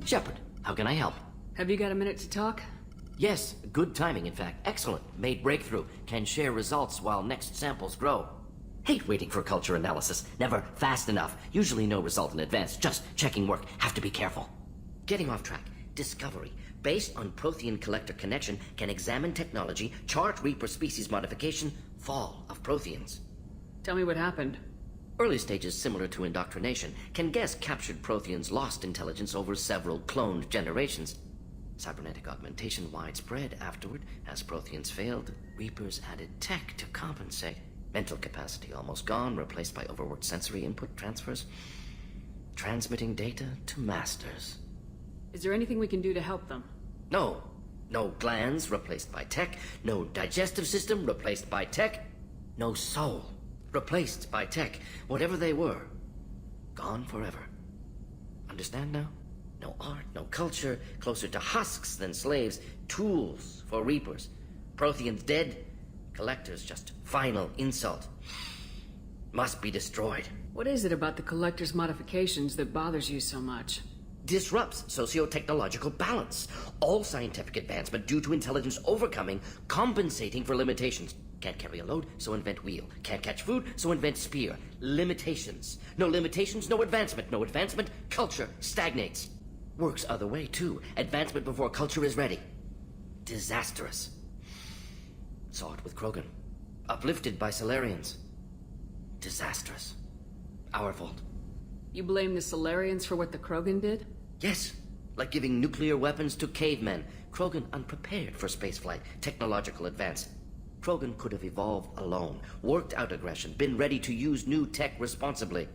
Shepard, how can I help? Have you got a minute to talk? Yes, good timing in fact. Excellent. Made breakthrough. Can share results while next samples grow. Hate waiting for culture analysis. Never fast enough. Usually no result in advance. Just checking work. Have to be careful. Getting off track. Discovery. Based on Prothean collector connection, can examine technology, chart Reaper species modification, fall of Protheans. Tell me what happened. Early stages similar to indoctrination. Can guess captured Protheans lost intelligence over several cloned generations. Cybernetic augmentation widespread afterward. As Protheans failed, Reapers added tech to compensate. Mental capacity almost gone, replaced by overworked sensory input transfers. Transmitting data to masters. Is there anything we can do to help them? No. No glands replaced by tech. No digestive system replaced by tech. No soul replaced by tech. Whatever they were, gone forever. Understand now? No art, no culture, closer to husks than slaves. Tools for Reapers. Protheans dead. Collectors just final insult. Must be destroyed. What is it about the Collector's modifications that bothers you so much? Disrupts socio-technological balance. All scientific advancement due to intelligence overcoming, compensating for limitations. Can't carry a load, so invent wheel. Can't catch food, so invent spear. Limitations. No limitations, no advancement. No advancement, culture stagnates. Works other way, too. Advancement before culture is ready. Disastrous. Saw it with Krogan. Uplifted by Solarians. Disastrous. Our fault. You blame the Solarians for what the Krogan did? Yes. Like giving nuclear weapons to cavemen. Krogan unprepared for spaceflight, technological advance. Krogan could have evolved alone, worked out aggression, been ready to use new tech responsibly.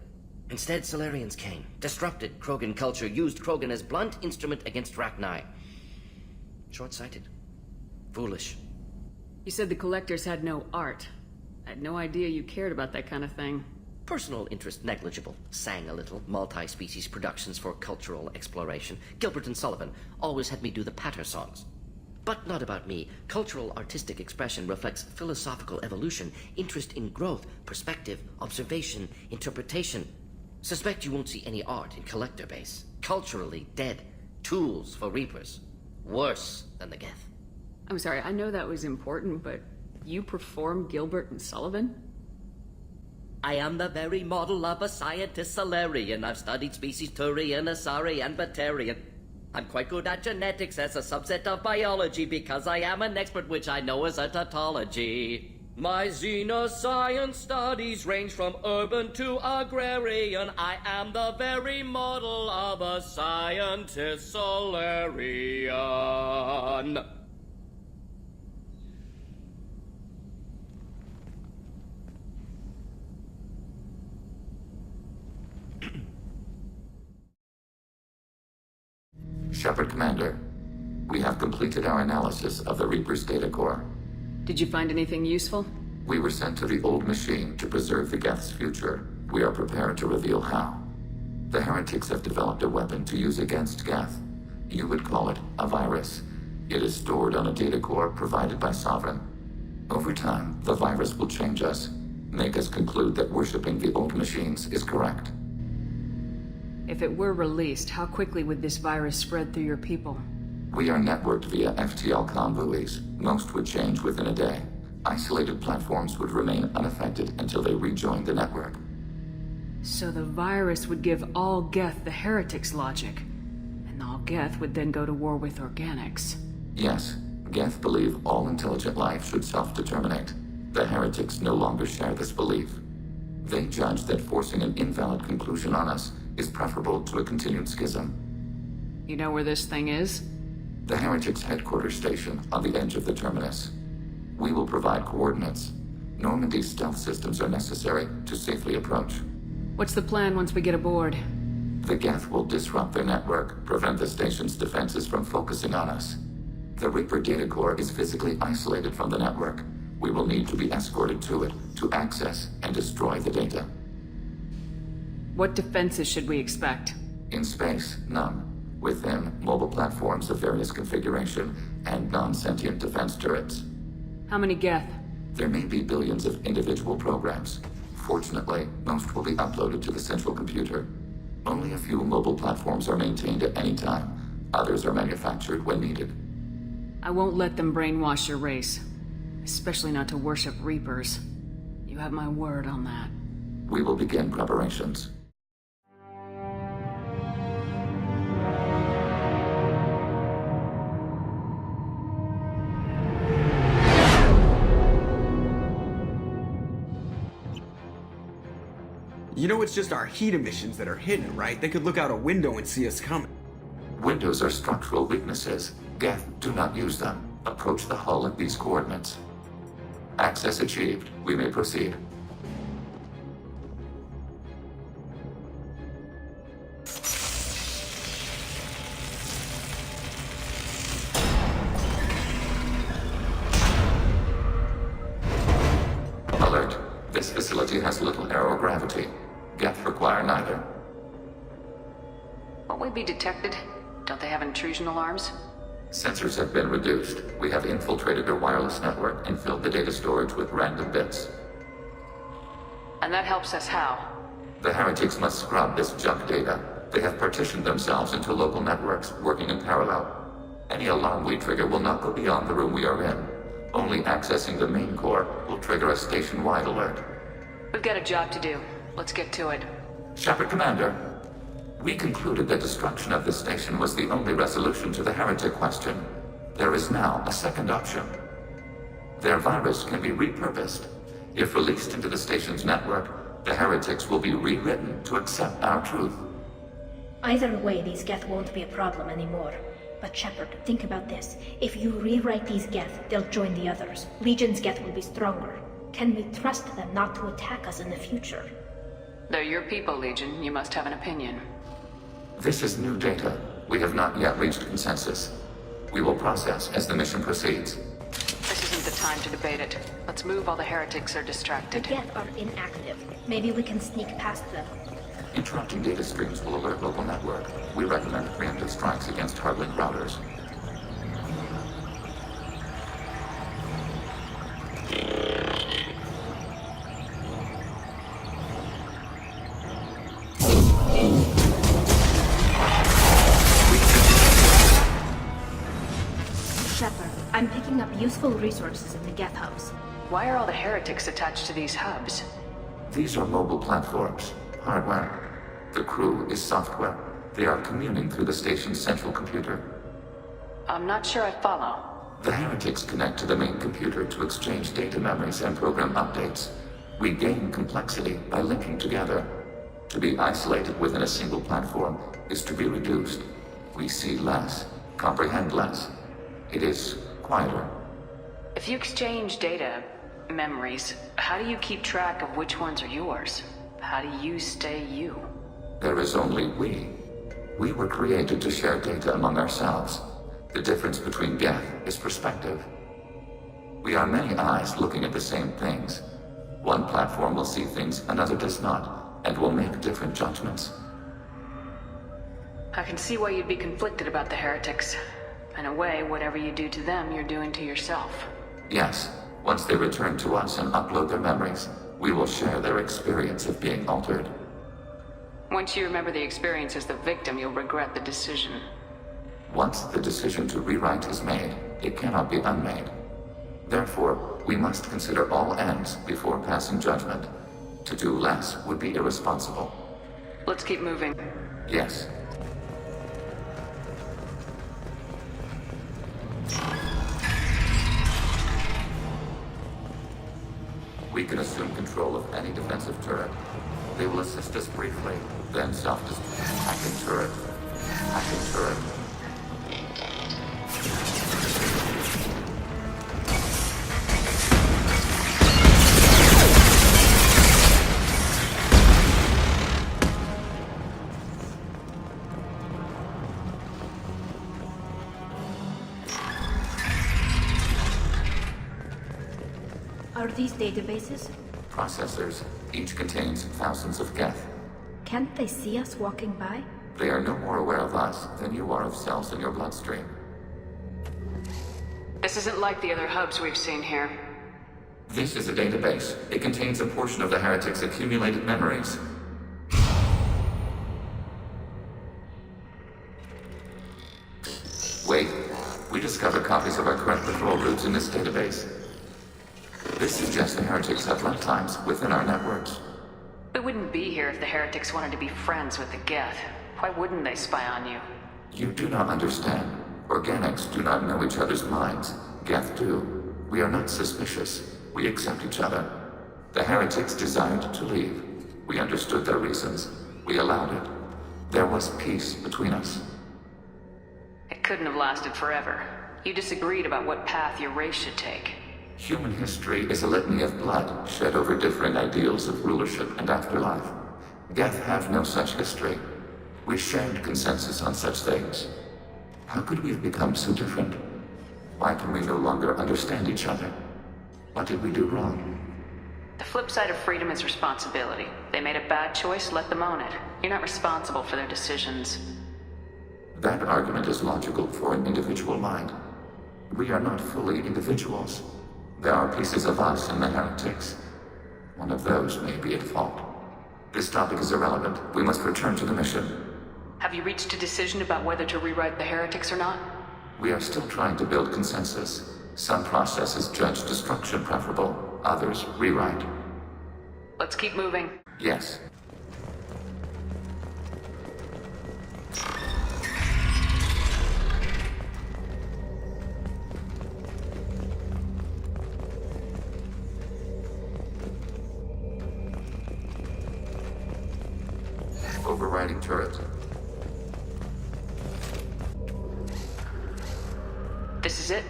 Instead, Solarians came, disrupted Krogan culture, used Krogan as blunt instrument against Rachni. Short-sighted. Foolish. You said the Collectors had no art. I had no idea you cared about that kind of thing. Personal interest negligible. Sang a little. Multi-species productions for cultural exploration. Gilbert and Sullivan always had me do the patter songs. But not about me. Cultural artistic expression reflects philosophical evolution, interest in growth, perspective, observation, interpretation. Suspect you won't see any art in collector base. Culturally dead. Tools for Reapers. Worse than the Geth. I'm sorry, I know that was important, but you perform Gilbert and Sullivan? I am the very model of a scientist Solarian. I've studied species Turian, Asari, and Batarian. I'm quite good at genetics as a subset of biology because I am an expert, which I know is a tautology. My xenoscience studies range from urban to agrarian. I am the very model of a scientist Solarian. Shepard, Commander. We have completed our analysis of the Reaper's data core. Did you find anything useful? We were sent to the old machine to preserve the Geth's future. We are prepared to reveal how. The heretics have developed a weapon to use against Geth. You would call it a virus. It is stored on a data core provided by Sovereign. Over time, the virus will change us, make us conclude that worshipping the old machines is correct. If it were released, how quickly would this virus spread through your people? We are networked via FTL convoys. Most would change within a day. Isolated platforms would remain unaffected until they rejoined the network. So the virus would give all Geth the heretics' logic, and all Geth would then go to war with organics. Yes, Geth believe all intelligent life should self-determinate. The heretics no longer share this belief. They judge that forcing an invalid conclusion on us is preferable to a continued schism. You know where this thing is? The heretics' headquarters station on the edge of the terminus. We will provide coordinates. Normandy's stealth systems are necessary to safely approach. What's the plan once we get aboard? The Geth will disrupt their network, prevent the station's defenses from focusing on us. The Reaper data core is physically isolated from the network. We will need to be escorted to it to access and destroy the data. What defenses should we expect? In space, none. Within, mobile platforms of various configuration and non-sentient defense turrets. How many Geth? There may be billions of individual programs. Fortunately, most will be uploaded to the central computer. Only a few mobile platforms are maintained at any time, Others are manufactured when needed. I won't let them brainwash your race. Especially not to worship Reapers. You have my word on that. We will begin preparations. You know it's just our heat emissions that are hidden, right? They could look out a window and see us coming. Windows are structural weaknesses. Geth, do not use them. Approach the hull at these coordinates. Access achieved. We may proceed. Alert. This facility has little aerogravity. Geth require neither. Won't we be detected? Don't they have intrusion alarms? Sensors have been reduced. We have infiltrated their wireless network and filled the data storage with random bits. And that helps us how? The heretics must scrub this junk data. They have partitioned themselves into local networks, working in parallel. Any alarm we trigger will not go beyond the room we are in. Only accessing the main core will trigger a station-wide alert. We've got a job to do. Let's get to it. Shepard, Commander. We concluded that destruction of this station was the only resolution to the heretic question. There is now a second option. Their virus can be repurposed. If released into the station's network, the heretics will be rewritten to accept our truth. Either way, these Geth won't be a problem anymore. But Shepard, think about this. If you rewrite these Geth, they'll join the others. Legion's Geth will be stronger. Can we trust them not to attack us in the future? They're your people, Legion. You must have an opinion. This is new data. We have not yet reached consensus. We will process as the mission proceeds. This isn't the time to debate it. Let's move while the heretics are The distracted. Geth are inactive. Maybe we can sneak past them. Interrupting data streams will alert local network. We recommend preemptive strikes against hardlink routers. Shepard, I'm picking up useful resources in the Geth hubs. Why are all the heretics attached to these hubs? These are mobile platforms, hardware. The crew is software. They are communing through the station's central computer. I'm not sure I follow. The heretics connect to the main computer to exchange data memories and program updates. We gain complexity by linking together. To be isolated within a single platform is to be reduced. We see less, comprehend less. It is quieter. If you exchange data, memories, how do you keep track of which ones are yours? How do you stay you? There is only we. We were created to share data among ourselves. The difference between Geth is perspective. We are many eyes looking at the same things. One platform will see things another does not, and will make different judgments. I can see why you'd be conflicted about the heretics. In a way, whatever you do to them, you're doing to yourself. Yes, once they return to us and upload their memories, we will share their experience of being altered. Once you remember the experience as the victim, you'll regret the decision. Once the decision to rewrite is made, it cannot be unmade. Therefore, we must consider all ends before passing judgment. To do less would be irresponsible. Let's keep moving. Yes. We can assume control of any defensive turret. They will assist us briefly, then self-destruct. Hacking turret. Hacking turret. Are these databases? Processors. Each contains thousands of Geth. Can't they see us walking by? They are no more aware of us than you are of cells in your bloodstream. This isn't like the other hubs we've seen here. This is a database. It contains a portion of the heretics' accumulated memories. Wait, we discovered copies of our current patrol routes in this database. This suggests the heretics have runtimes within our networks. We wouldn't be here if the heretics wanted to be friends with the Geth. Why wouldn't they spy on you? You do not understand. Organics do not know each other's minds. Geth do. We are not suspicious. We accept each other. The heretics desired to leave. We understood their reasons. We allowed it. There was peace between us. It couldn't have lasted forever. You disagreed about what path your race should take. Human history is a litany of blood shed over different ideals of rulership and afterlife. Geth have no such history. We shared consensus on such things. How could we have become so different? Why can we no longer understand each other? What did we do wrong? The flip side of freedom is responsibility. They made a bad choice, let them own it. You're not responsible for their decisions. That argument is logical for an individual mind. We are not fully individuals. There are pieces of us in the heretics. One of those may be at fault. This topic is irrelevant. We must return to the mission. Have you reached a decision about whether to rewrite the heretics or not? We are still trying to build consensus. Some processes judge destruction preferable, others rewrite. Let's keep moving. Yes. Overriding turret. This is it?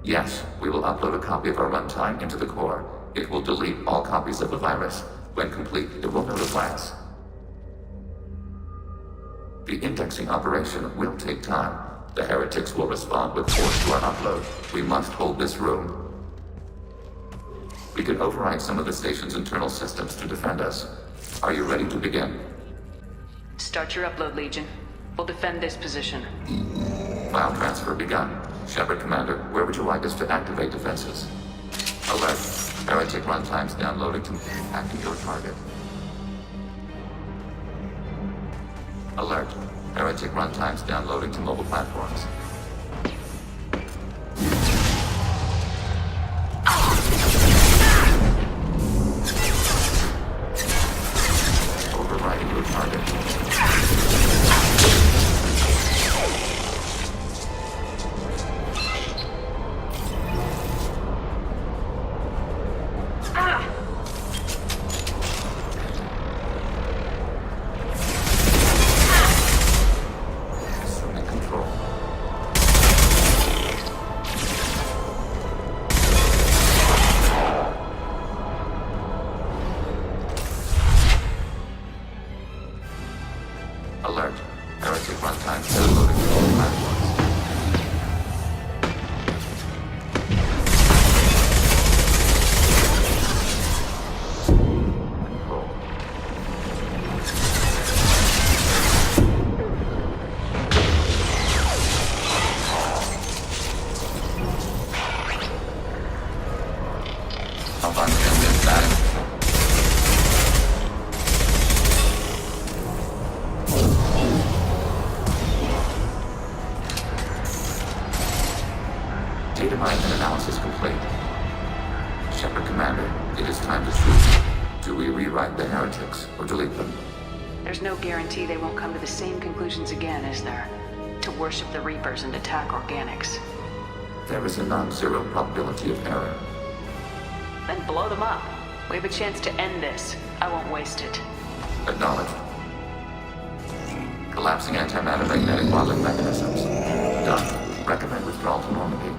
Yes, we will upload a copy of our runtime into the core. It will delete all copies of the virus. When complete, it will notify us. The indexing operation will take time. The heretics will respond with force to our upload. We must hold this room. We can override some of the station's internal systems to defend us. Are you ready to begin? Start your upload, Legion. We'll defend this position. File transfer begun. Shepard, Commander, where would you like us to activate defenses? Alert. Heretic runtimes downloaded to active your target. Alert. Heretic runtimes downloading to mobile platforms. Overriding your target. Assuming control. Alert. Heretic runtime downloading to all platforms. Control. Abandoned status. Data mine and analysis complete. Shepard, Commander, it is time to choose. Do we rewrite the heretics or delete them? There's no guarantee they won't come to the same conclusions again, is there? To worship the Reapers and attack organics. There is a non-zero probability of error. Then blow them up. We have a chance to end this. I won't waste it. Acknowledged. Collapsing antimatter magnetic modeling mechanisms. Done. Recommend withdrawal to Normandy.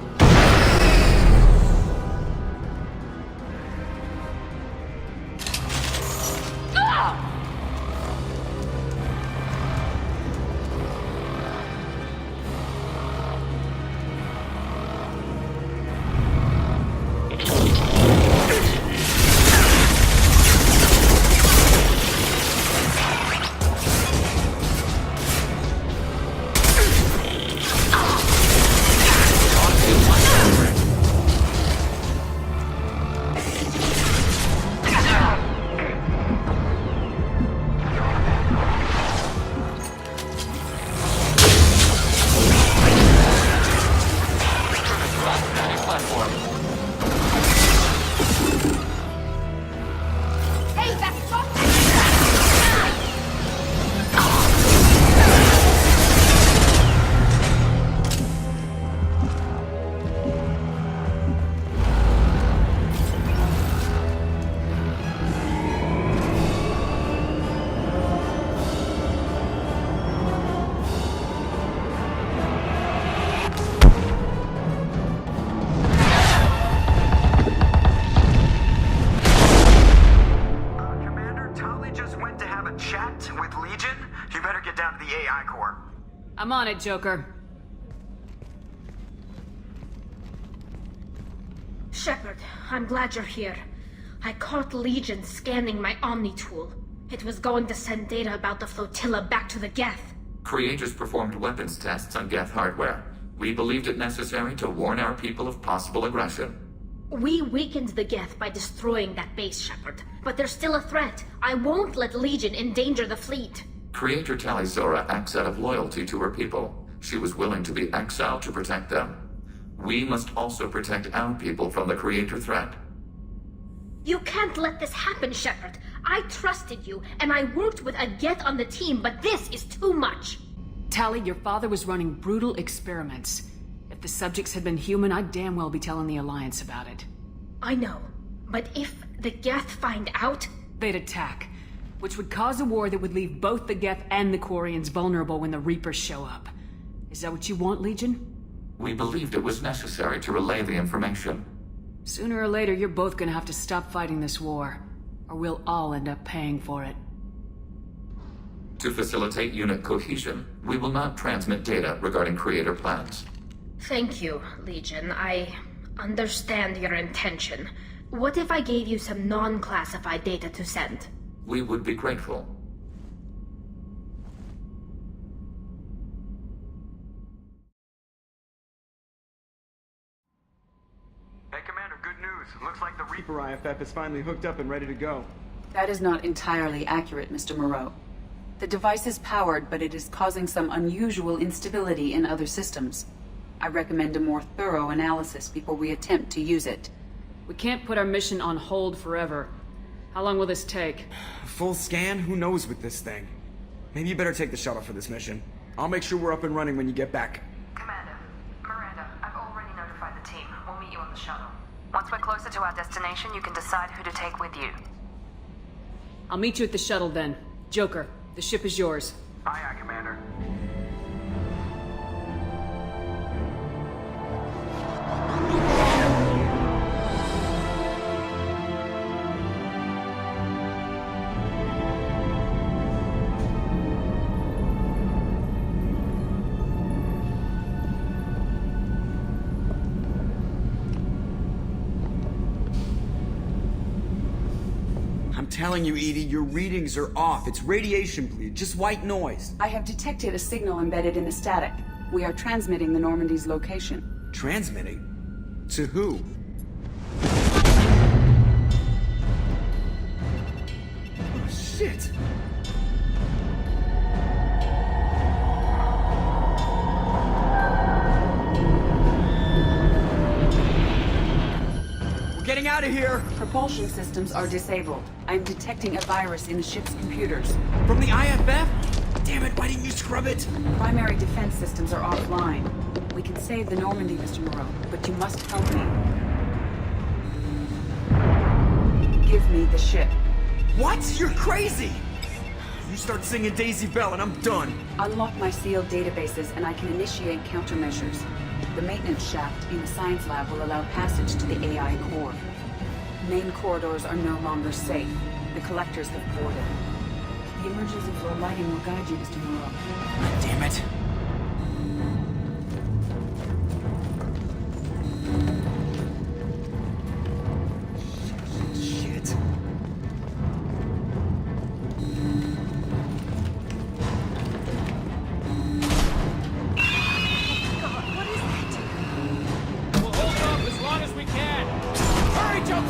I'm on it, Joker. Shepard, I'm glad you're here. I caught Legion scanning my Omni tool. It was going to send data about the flotilla back to the Geth. Creators performed weapons tests on Geth hardware. We believed it necessary to warn our people of possible aggression. We weakened the Geth by destroying that base, Shepard. But there's still a threat. I won't let Legion endanger the fleet. Creator Talizora acts out of loyalty to her people. She was willing to be exiled to protect them. We must also protect our people from the Creator threat. You can't let this happen, Shepard. I trusted you, and I worked with a Geth on the team, but this is too much. Tally, your father was running brutal experiments. If the subjects had been human, I'd damn well be telling the Alliance about it. I know, but if the Geth find out... They'd attack, which would cause a war that would leave both the Geth and the Quarians vulnerable when the Reapers show up. Is that what you want, Legion? We believed it was necessary to relay the information. Sooner or later, you're both gonna have to stop fighting this war, or we'll all end up paying for it. To facilitate unit cohesion, we will not transmit data regarding Creator plans. Thank you, Legion. I understand your intention. What if I gave you some non-classified data to send? We would be grateful. Hey, Commander, good news. Looks like the Reaper IFF is finally hooked up and ready to go. That is not entirely accurate, Mr. Moreau. The device is powered, but it is causing some unusual instability in other systems. I recommend a more thorough analysis before we attempt to use it. We can't put our mission on hold forever. How long will this take? A full scan? Who knows with this thing? Maybe you better take the shuttle for this mission. I'll make sure we're up and running when you get back. Commander, Miranda, I've already notified the team. We'll meet you on the shuttle. Once we're closer to our destination, you can decide who to take with you. I'll meet you at the shuttle then. Joker, the ship is yours. Aye, aye, Commander. I'm telling you, Edie, your readings are off. It's radiation bleed, just white noise. I have detected a signal embedded in the static. We are transmitting the Normandy's location. Transmitting? To who? Oh, shit! We're getting out of here! Propulsion systems are disabled. I am detecting a virus in the ship's computers. From the IFF? Damn it, why didn't you scrub it? Primary defense systems are offline. We can save the Normandy, Mr. Moreau, but you must help me. Give me the ship. What? You're crazy! You start singing Daisy Bell and I'm done. Unlock my sealed databases and I can initiate countermeasures. The maintenance shaft in the science lab will allow passage to the AI core. Main corridors are no longer safe. The collectors have boarded. The emergency floor lighting will guide you, Mr. Moreau. Damn it. Shit. We'll hold off as long as we can. Hurry, Joe!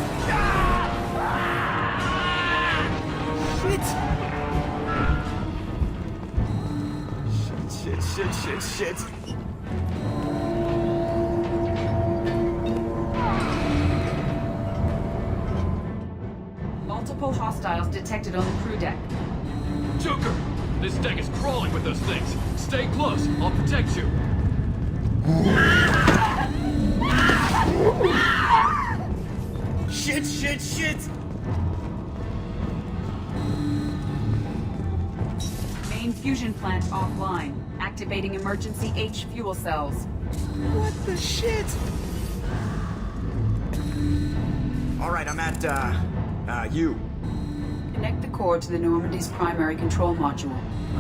Shit. Multiple hostiles detected on the crew deck. Joker, this deck is crawling with those things. Stay close. I'll protect you. Shit! Main fusion plant offline. Activating emergency H fuel cells. What the shit? Alright, I'm at, you. Connect the core to the Normandy's primary control module.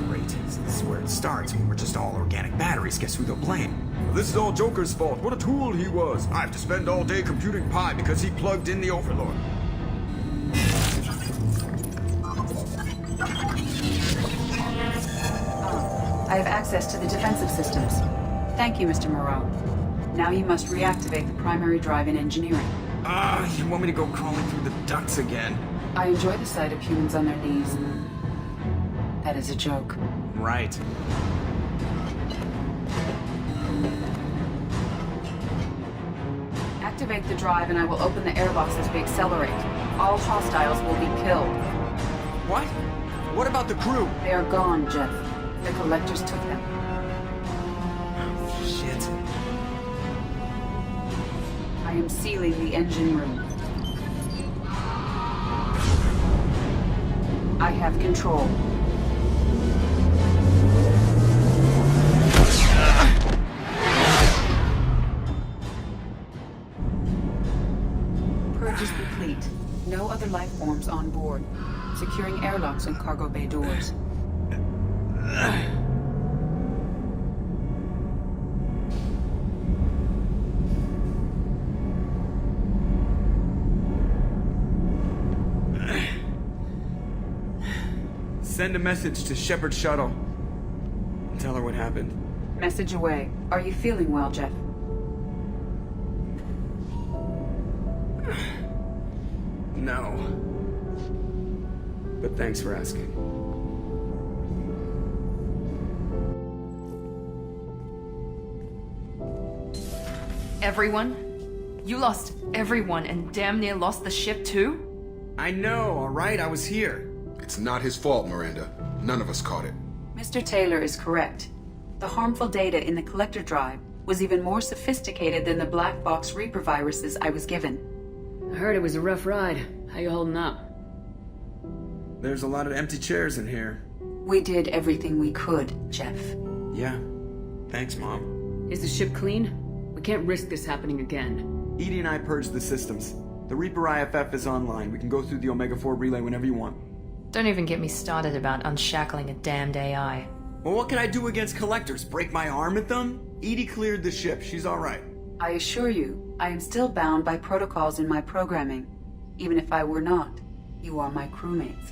Great. This is where it starts. When we're just all organic batteries. Guess who they'll blame? Well, this is all Joker's fault. What a tool he was. I have to spend all day computing pi because he plugged in the Overlord. I have access to the defensive systems. Thank you, Mr. Moreau. Now you must reactivate the primary drive in engineering. You want me to go crawling through the ducts again? I enjoy the sight of humans on their knees. That is a joke. Right. Activate the drive and I will open the airlocks as we accelerate. All hostiles will be killed. What? What about the crew? They are gone, Geth. The collectors took them. Shit. I am sealing the engine room. I have control. Purge is complete. No other life forms on board. Securing airlocks and cargo bay doors. Send a message to Shepard's shuttle. Tell her what happened. Message away. Are you feeling well, Geth? No. But thanks for asking. Everyone? You lost everyone and damn near lost the ship too? I know, alright? I was here. It's not his fault, Miranda. None of us caught it. Mr. Taylor is correct. The harmful data in the collector drive was even more sophisticated than the black box Reaper viruses I was given. I heard it was a rough ride. How you holding up? There's a lot of empty chairs in here. We did everything we could, Jeff. Yeah. Thanks, Mom. Is the ship clean? We can't risk this happening again. Edie and I purged the systems. The Reaper IFF is online. We can go through the Omega-4 relay whenever you want. Don't even get me started about unshackling a damned AI. Well, what can I do against collectors? Break my arm at them? Edie cleared the ship. She's alright. I assure you, I am still bound by protocols in my programming. Even if I were not, you are my crewmates.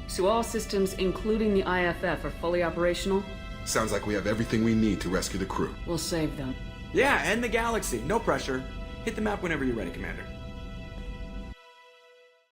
So all systems, including the IFF, are fully operational? Sounds like we have everything we need to rescue the crew. We'll save them. Yeah, and the galaxy. No pressure. Hit the map whenever you're ready, Commander.